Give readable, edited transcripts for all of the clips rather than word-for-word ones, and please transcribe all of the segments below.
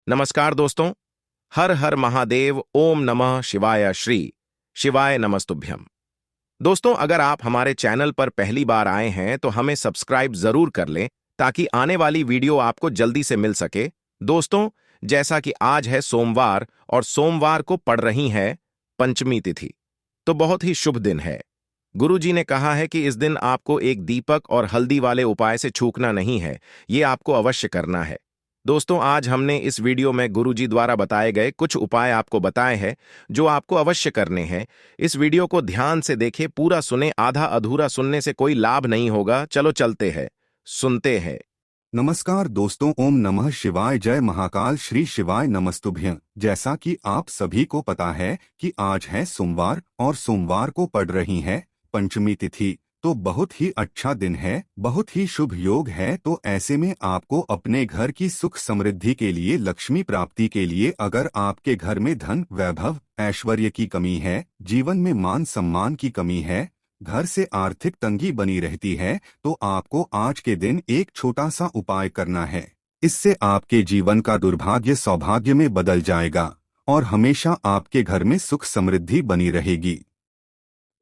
नमस्कार दोस्तों। हर हर महादेव, ओम नमः शिवाय, श्री शिवाय नमस्तुभ्यम। दोस्तों, अगर आप हमारे चैनल पर पहली बार आए हैं तो हमें सब्सक्राइब जरूर कर लें ताकि आने वाली वीडियो आपको जल्दी से मिल सके। दोस्तों, जैसा कि आज है सोमवार और सोमवार को पड़ रही है पंचमी तिथि, तो बहुत ही शुभ दिन है। गुरुजी ने कहा है कि इस दिन आपको एक दीपक और हल्दी वाले उपाय से चूकना नहीं है, ये आपको अवश्य करना है। दोस्तों, आज हमने इस वीडियो में गुरुजी द्वारा बताए गए कुछ उपाय आपको बताए हैं जो आपको अवश्य करने हैं। इस वीडियो को ध्यान से देखें, पूरा सुने, आधा अधूरा सुनने से कोई लाभ नहीं होगा। चलो चलते हैं, सुनते हैं। नमस्कार दोस्तों, ओम नमः शिवाय, जय महाकाल, श्री शिवाय नमस्तुभ्यं। जैसा कि आप सभी को पता है कि आज है सोमवार और सोमवार को पड़ रही है पंचमी तिथि, तो बहुत ही अच्छा दिन है, बहुत ही शुभ योग है। तो ऐसे में आपको अपने घर की सुख समृद्धि के लिए, लक्ष्मी प्राप्ति के लिए, अगर आपके घर में धन, वैभव, ऐश्वर्य की कमी है, जीवन में मान सम्मान की कमी है, घर से आर्थिक तंगी बनी रहती है, तो आपको आज के दिन एक छोटा सा उपाय करना है। इससे आपके जीवन का दुर्भाग्य सौभाग्य में बदल जाएगा और हमेशा आपके घर में सुख समृद्धि बनी रहेगी।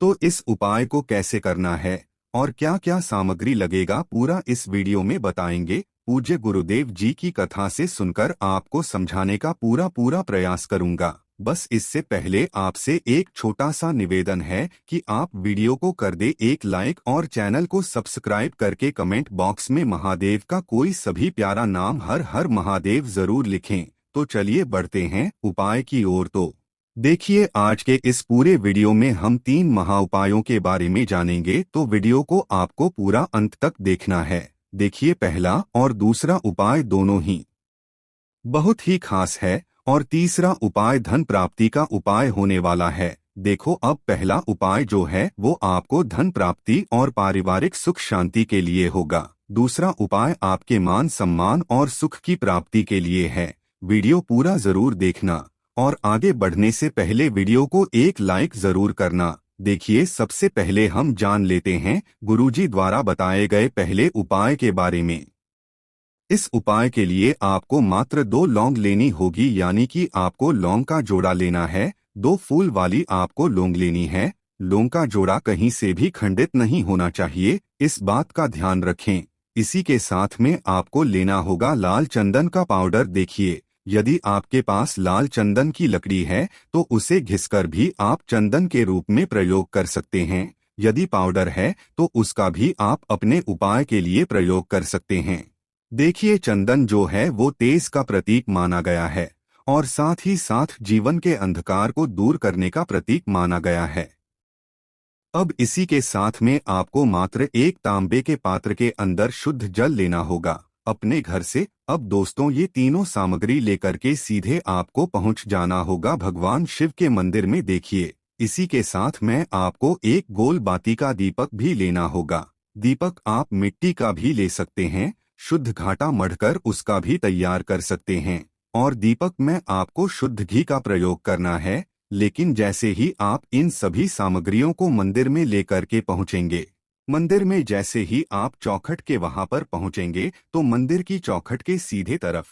तो इस उपाय को कैसे करना है और क्या क्या सामग्री लगेगा, पूरा इस वीडियो में बताएंगे। पूज्य गुरुदेव जी की कथा से सुनकर आपको समझाने का पूरा प्रयास करूंगा। बस इससे पहले आपसे एक छोटा सा निवेदन है कि आप वीडियो को कर दे एक लाइक और चैनल को सब्सक्राइब करके कमेंट बॉक्स में महादेव का कोई सभी प्यारा नाम हर हर महादेव जरूर लिखें। तो चलिए बढ़ते हैं उपाय की ओर। तो देखिए, आज के इस पूरे वीडियो में हम 3 महा उपायों के बारे में जानेंगे, तो वीडियो को आपको पूरा अंत तक देखना है। देखिए, पहला और दूसरा उपाय दोनों ही बहुत ही खास है और तीसरा उपाय धन प्राप्ति का उपाय होने वाला है। देखो, अब पहला उपाय जो है वो आपको धन प्राप्ति और पारिवारिक सुख शांति के लिए होगा। दूसरा उपाय आपके मान सम्मान और सुख की प्राप्ति के लिए है। वीडियो पूरा जरूर देखना और आगे बढ़ने से पहले वीडियो को एक लाइक जरूर करना। देखिए, सबसे पहले हम जान लेते हैं गुरुजी द्वारा बताए गए पहले उपाय के बारे में। इस उपाय के लिए आपको मात्र 2 लौंग लेनी होगी, यानी कि आपको लौंग का जोड़ा लेना है। 2 फूल वाली आपको लौंग लेनी है। लौंग का जोड़ा कहीं से भी खंडित नहीं होना चाहिए, इस बात का ध्यान रखें। इसी के साथ में आपको लेना होगा लाल चंदन का पाउडर। देखिए, यदि आपके पास लाल चंदन की लकड़ी है तो उसे घिसकर भी आप चंदन के रूप में प्रयोग कर सकते हैं। यदि पाउडर है तो उसका भी आप अपने उपाय के लिए प्रयोग कर सकते हैं। देखिए, चंदन जो है वो तेज का प्रतीक माना गया है और साथ ही साथ जीवन के अंधकार को दूर करने का प्रतीक माना गया है। अब इसी के साथ में आपको मात्र एक तांबे के पात्र के अंदर शुद्ध जल लेना होगा अपने घर से। अब दोस्तों, ये तीनों सामग्री लेकर के सीधे आपको पहुंच जाना होगा भगवान शिव के मंदिर में। देखिए, इसी के साथ में आपको एक गोल बाती का दीपक भी लेना होगा। दीपक आप मिट्टी का भी ले सकते हैं, शुद्ध घाटा मढ़कर उसका भी तैयार कर सकते हैं। और दीपक में आपको शुद्ध घी का प्रयोग करना है। लेकिन जैसे ही आप इन सभी सामग्रियों को मंदिर में लेकर के पहुंचेंगे, मंदिर में जैसे ही आप चौखट के वहां पर पहुंचेंगे, तो मंदिर की चौखट के सीधे तरफ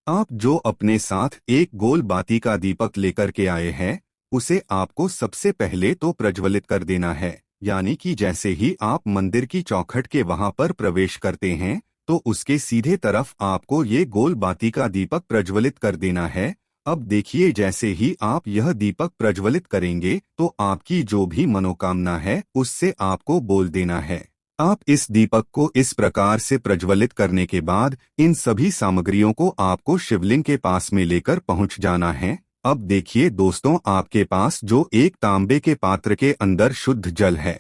आप जो अपने साथ एक गोल बाती का दीपक लेकर के आए हैं, उसे आपको सबसे पहले तो प्रज्वलित कर देना है। यानी कि जैसे ही आप मंदिर की चौखट के वहां पर प्रवेश करते हैं, तो उसके सीधे तरफ आपको ये गोल बाती का दीपक प्रज्वलित कर देना है। अब देखिए, जैसे ही आप यह दीपक प्रज्वलित करेंगे तो आपकी जो भी मनोकामना है उससे आपको बोल देना है। आप इस दीपक को इस प्रकार से प्रज्वलित करने के बाद इन सभी सामग्रियों को आपको शिवलिंग के पास में लेकर पहुंच जाना है। अब देखिए दोस्तों, आपके पास जो एक तांबे के पात्र के अंदर शुद्ध जल है,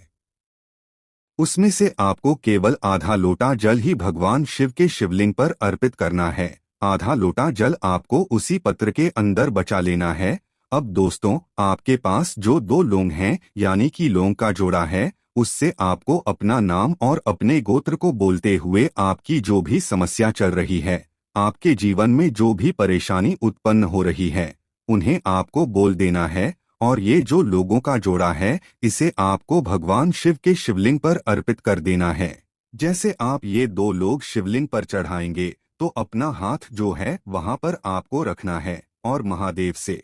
उसमें से आपको केवल आधा लोटा जल ही भगवान शिव के शिवलिंग पर अर्पित करना है। आधा लोटा जल आपको उसी पत्र के अंदर बचा लेना है। अब दोस्तों, आपके पास जो 2 लौंग हैं, यानी कि लौंग का जोड़ा है, उससे आपको अपना नाम और अपने गोत्र को बोलते हुए आपकी जो भी समस्या चल रही है, आपके जीवन में जो भी परेशानी उत्पन्न हो रही है, उन्हें आपको बोल देना है। और ये जो लोगों का जोड़ा है, इसे आपको भगवान शिव के शिवलिंग पर अर्पित कर देना है। जैसे आप ये 2 लोग शिवलिंग पर चढ़ाएंगे, तो अपना हाथ जो है वहां पर आपको रखना है और महादेव से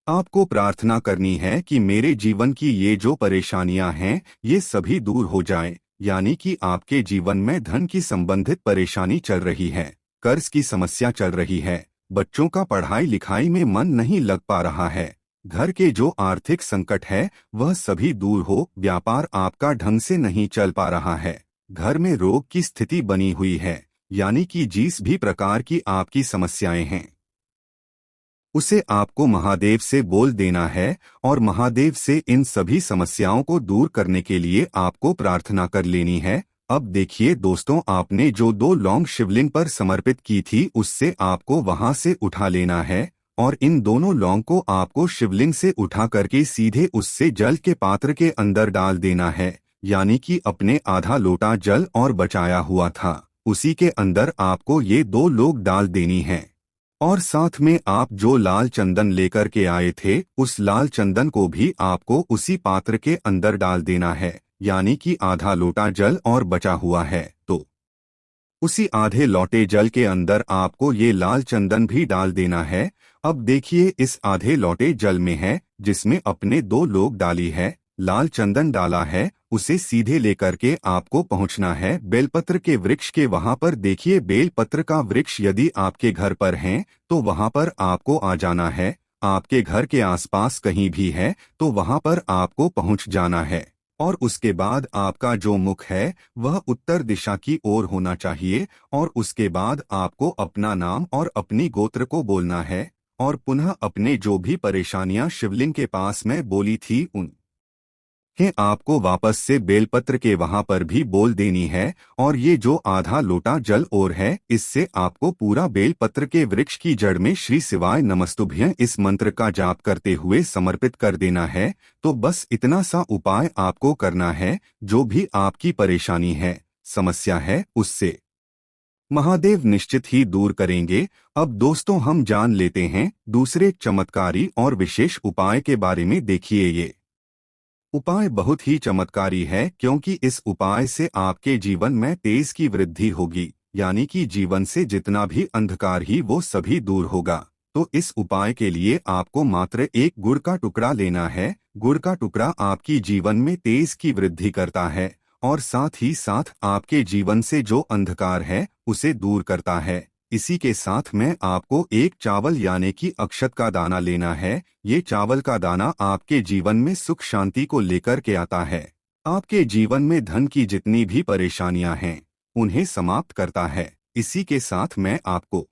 आपको प्रार्थना करनी है कि मेरे जीवन की ये जो परेशानियां हैं ये सभी दूर हो जाएं। यानी कि आपके जीवन में धन की संबंधित परेशानी चल रही है, कर्ज की समस्या चल रही है, बच्चों का पढ़ाई लिखाई में मन नहीं लग पा रहा है, घर के जो आर्थिक संकट है वह सभी दूर हो, व्यापार आपका ढंग से नहीं चल पा रहा है, घर में रोग की स्थिति बनी हुई है, यानी कि जिस भी प्रकार की आपकी समस्याएं हैं उसे आपको महादेव से बोल देना है और महादेव से इन सभी समस्याओं को दूर करने के लिए आपको प्रार्थना कर लेनी है। अब देखिए दोस्तों, आपने जो 2 लौंग शिवलिंग पर समर्पित की थी उससे आपको वहां से उठा लेना है और इन दोनों लौंग को आपको शिवलिंग से उठा करके सीधे उससे जल के पात्र के अंदर डाल देना है। यानी कि अपने आधा लोटा जल और बचाया हुआ था उसी के अंदर आपको ये 2 लोग डाल देनी है और साथ में आप जो लाल चंदन लेकर के आए थे उस लाल चंदन को भी आपको उसी पात्र के अंदर डाल देना है। यानी कि आधा लोटा जल और बचा हुआ है तो उसी आधे लोटे जल के अंदर आपको ये लाल चंदन भी डाल देना है। अब देखिए इस आधे लोटे जल में है जिसमें अपने 2 लोग डाली है, लाल चंदन डाला है, उसे सीधे लेकर के आपको पहुंचना है बेलपत्र के वृक्ष के वहां पर। देखिए बेलपत्र का वृक्ष यदि आपके घर पर है तो वहां पर आपको आ जाना है, आपके घर के आसपास कहीं भी है तो वहां पर आपको पहुंच जाना है और उसके बाद आपका जो मुख है वह उत्तर दिशा की ओर होना चाहिए और उसके बाद आपको अपना नाम और अपनी गोत्र को बोलना है और पुनः अपने जो भी परेशानियां शिवलिंग के पास में बोली थी उन है आपको वापस से बेलपत्र के वहां पर भी बोल देनी है और ये जो आधा लोटा जल और है इससे आपको पूरा बेलपत्र के वृक्ष की जड़ में श्री शिवाय नमस्तुभ्यं इस मंत्र का जाप करते हुए समर्पित कर देना है। तो बस इतना सा उपाय आपको करना है, जो भी आपकी परेशानी है, समस्या है, उससे महादेव निश्चित ही दूर करेंगे। अब दोस्तों हम जान लेते हैं दूसरे चमत्कारी और विशेष उपाय के बारे में। देखिए ये उपाय बहुत ही चमत्कारी है क्योंकि इस उपाय से आपके जीवन में तेज की वृद्धि होगी, यानी कि जीवन से जितना भी अंधकार ही वो सभी दूर होगा। तो इस उपाय के लिए आपको मात्र एक गुड़ का टुकड़ा लेना है। गुड़ का टुकड़ा आपकी जीवन में तेज की वृद्धि करता है और साथ ही साथ आपके जीवन से जो अंधकार है उसे दूर करता है। इसी के साथ में आपको एक चावल यानी कि अक्षत का दाना लेना है। ये चावल का दाना आपके जीवन में सुख शांति को लेकर के आता है, आपके जीवन में धन की जितनी भी परेशानियां हैं उन्हें समाप्त करता है। इसी के साथ में आपको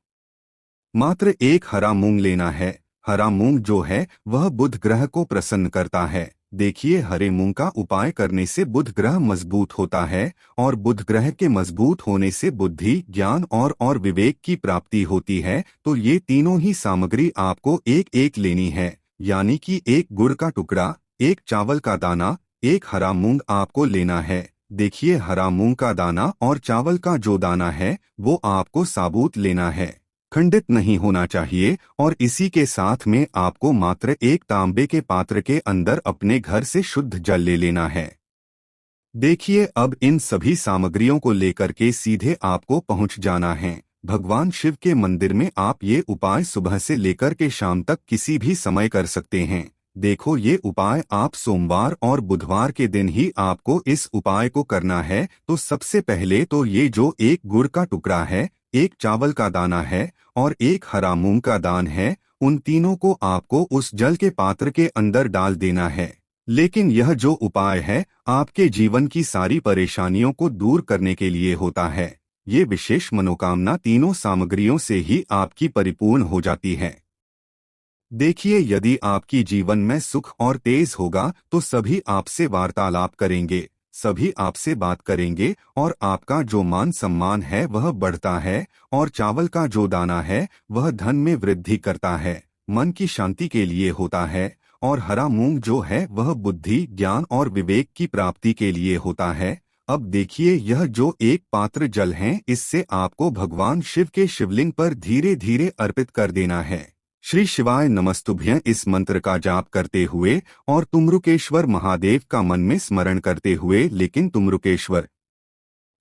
मात्र एक हरा मूंग लेना है। हरा मूंग जो है वह बुध ग्रह को प्रसन्न करता है। देखिए हरे मूंग का उपाय करने से बुध ग्रह मजबूत होता है और बुध ग्रह के मजबूत होने से बुद्धि, ज्ञान और विवेक की प्राप्ति होती है। तो ये तीनों ही सामग्री आपको एक एक लेनी है, यानी कि एक गुड़ का टुकड़ा, एक चावल का दाना, एक हरा मूंग आपको लेना है। देखिए हरा मूंग का दाना और चावल का जो दाना है वो आपको साबुत लेना है, खंडित नहीं होना चाहिए। और इसी के साथ में आपको मात्र एक तांबे के पात्र के अंदर अपने घर से शुद्ध जल ले लेना है। देखिए अब इन सभी सामग्रियों को लेकर के सीधे आपको पहुंच जाना है भगवान शिव के मंदिर में। आप ये उपाय सुबह से लेकर के शाम तक किसी भी समय कर सकते हैं। देखो ये उपाय आप सोमवार और बुधवार के दिन ही आपको इस उपाय को करना है। तो सबसे पहले तो ये जो एक गुड़ का टुकड़ा है, एक चावल का दाना है और एक हरा मूंग का दान है, उन तीनों को आपको उस जल के पात्र के अंदर डाल देना है। लेकिन यह जो उपाय है आपके जीवन की सारी परेशानियों को दूर करने के लिए होता है। ये विशेष मनोकामना तीनों सामग्रियों से ही आपकी परिपूर्ण हो जाती है। देखिए यदि आपकी जीवन में सुख और तेज होगा तो सभी आपसे वार्तालाप करेंगे, सभी आपसे बात करेंगे और आपका जो मान सम्मान है वह बढ़ता है। और चावल का जो दाना है वह धन में वृद्धि करता है, मन की शांति के लिए होता है। और हरा मूंग जो है वह बुद्धि, ज्ञान और विवेक की प्राप्ति के लिए होता है। अब देखिए यह जो एक पात्र जल है इससे आपको भगवान शिव के शिवलिंग पर धीरे धीरे अर्पित कर देना है। श्री शिवाय नमस्तुभ्यं इस मंत्र का जाप करते हुए और तुमरुकेश्वर महादेव का मन में स्मरण करते हुए। लेकिन तुमरुकेश्वर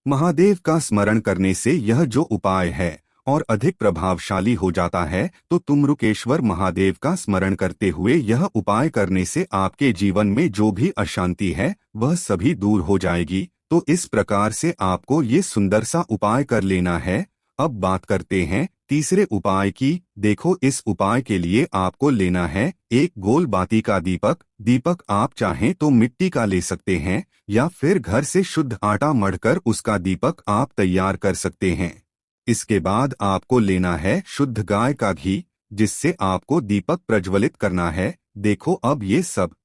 महादेव का स्मरण करने से यह जो उपाय है और अधिक प्रभावशाली हो जाता है, तो तुम रुकेश्वर महादेव का स्मरण करते हुए यह उपाय करने से आपके जीवन में जो भी अशांति है वह सभी दूर हो जाएगी। तो इस प्रकार से आपको ये सुंदर सा उपाय कर लेना है। अब बात करते हैं तीसरे उपाय की। देखो, इस उपाय के लिए आपको लेना है एक गोल बाती का दीपक। दीपक आप चाहें तो मिट्टी का ले सकते हैं या फिर घर से शुद्ध आटा मढ़कर उसका दीपक आप तैयार कर सकते हैं। इसके बाद आपको लेना है शुद्ध गाय का घी, जिससे आपको दीपक प्रज्वलित करना है। देखो, अब ये सब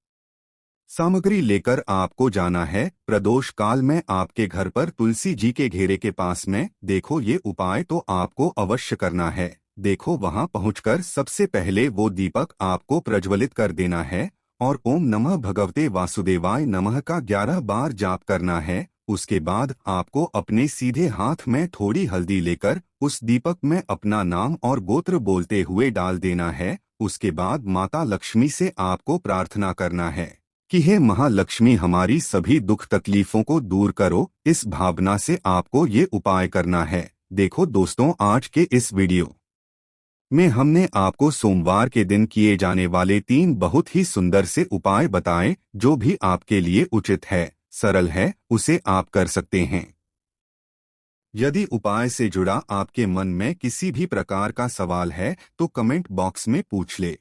सामग्री लेकर आपको जाना है प्रदोष काल में आपके घर पर तुलसी जी के घेरे के पास में। देखो, ये उपाय तो आपको अवश्य करना है। देखो, वहां पहुंचकर सबसे पहले वो दीपक आपको प्रज्वलित कर देना है और ओम नमः भगवते वासुदेवाय नमः का 11 बार जाप करना है। उसके बाद आपको अपने सीधे हाथ में थोड़ी हल्दी लेकर उस दीपक में अपना नाम और गोत्र बोलते हुए डाल देना है। उसके बाद माता लक्ष्मी से आपको प्रार्थना करना है कि हे महालक्ष्मी, हमारी सभी दुख तकलीफों को दूर करो। इस भावना से आपको ये उपाय करना है। देखो दोस्तों, आज के इस वीडियो में हमने आपको सोमवार के दिन किए जाने वाले 3 बहुत ही सुंदर से उपाय बताए, जो भी आपके लिए उचित है, सरल है, उसे आप कर सकते हैं। यदि उपाय से जुड़ा आपके मन में किसी भी प्रकार का सवाल है तो कमेंट बॉक्स में पूछ ले।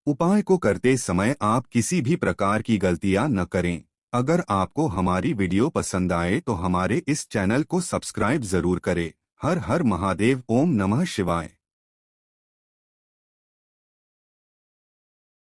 उपाय को करते समय आप किसी भी प्रकार की गलतियां न करें। अगर आपको हमारी वीडियो पसंद आए तो हमारे इस चैनल को सब्सक्राइब जरूर करें। हर हर महादेव। ओम नमः शिवाय।